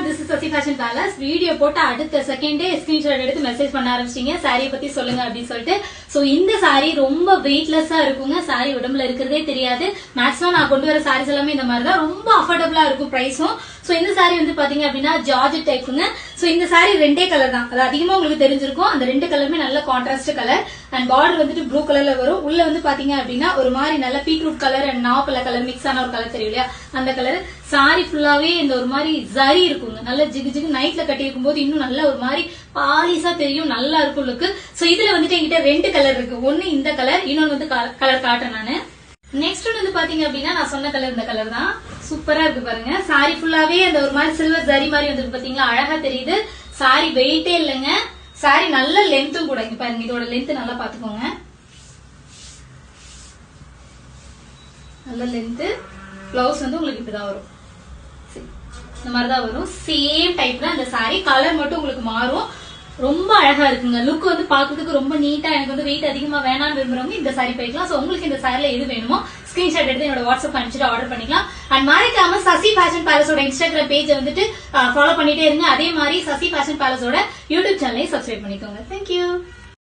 this is Sasi Fashion Palace. Video போட்டு அடுத்த செகண்டே ஸ்கிரீன்ஷாட் எடுத்து மெசேஜ் பண்ண ஆரம்பிச்சிட்டீங்க சாரியை பத்தி சொல்லுங்க அப்படின்னு சொல்லிட்டு. சோ இந்த சாரி ரொம்ப வெயிட்லெஸ்ஸா இருக்குங்க. சாரி உடம்புல இருக்கிறதே தெரியாது. மேக்ஸிமம் நான் கொண்டு வர சாரீஸ் எல்லாமே இந்த மாதிரி தான், ரொம்ப அஃபோர்டபுளா இருக்கும் பிரைஸும். சோ இந்த சாரி வந்து பாத்தீங்க அப்படின்னா ஜார்ஜெட் டைப்புங்க. சோ இந்த சாரி ரெண்டே கலர் தான், அது அதிகமா உங்களுக்கு தெரிஞ்சிருக்கும். அந்த ரெண்டு கலருமே நல்ல கான்ட்ராஸ்ட் கலர் அண்ட் பார்டர் வந்துட்டு ப்ளூ கலர்ல வரும். உள்ள வந்து பாத்தீங்க அப்படின்னா ஒரு மாதிரி நல்ல பீட்ரூட் கலர் அண்ட் நாவப்பழ கலர் மிக்ஸ் ஆன ஒரு கலர் தெரியும் இல்லையா, அந்த கலர். சாரி ஃபுல்லாவே இந்த ஒரு மாதிரி ஜரி இருக்குங்க, நல்ல ஜிகு ஜிகு. நைட்ல கட்டி இருக்கும் போது இன்னும் நல்ல ஒரு மாதிரி பாலிசா தெரியும், நல்லா இருக்கும் லுக்கு. சோ இதுல வந்துட்டு என்கிட்ட ரெண்டு கலர் இருக்கு. ஒன்னு இந்த கலர், இன்னொன்னு வந்து கலர் காட்டுறேன் நானு. நெக்ஸ்ட் ஒன்று வந்து பாத்தீங்க அப்படின்னா நான் சொன்ன கலர் இந்த கலர் தான், சூப்பரா இருக்கு பாருங்க. சாரி ஃபுல்லாவே அந்த ஒரு மாதிரி சில்வர் ஜரி மாதிரி வந்து பாத்தீங்களா, அழகா தெரியுது. சாரி வெயிட்டே இல்லைங்க, சாரி நல்ல லென்த்தும் கூட. இங்க பாருங்க, இதோட லென்த் நல்லா பாத்துக்கோங்க, நல்ல லென்த். பிளவுஸ் வந்து உங்களுக்கு இப்படிதான் வரும், இந்த மாதிரிதான் வரும். சேம் டைப்ல அந்த சாரி, கலர் மட்டும் உங்களுக்கு மாறும். ரொம்ப அழகா இருக்குங்க, லுக் வந்து பாக்குறதுக்கு ரொம்ப நீட்டா. எனக்கு வந்து வெயிட் அதிகமா வேணாம்னு விரும்புறவங்க இந்த சாரி போய்க்கலாம். சோ உங்களுக்கு இந்த சாரில எது வேணுமோ ஸ்கிரீன்ஷாட் எடுத்து என்னோட வாட்ஸ்அப் அனுப்பிச்சுட்டு ஆர்டர் பண்ணிக்கலாம். அண்ட் மறக்காம சசி ஃபேஷன் பேலஸோட இன்ஸ்டாகிராம் பேஜை வந்துட்டு ஃபாலோ பண்ணிட்டே இருங்க. அதே மாதிரி சசி ஃபேஷன் பேலஸோட யூடியூப் சேனலையும் சப்ஸ்கிரைப் பண்ணிக்கோங்க. தேங்க்யூ.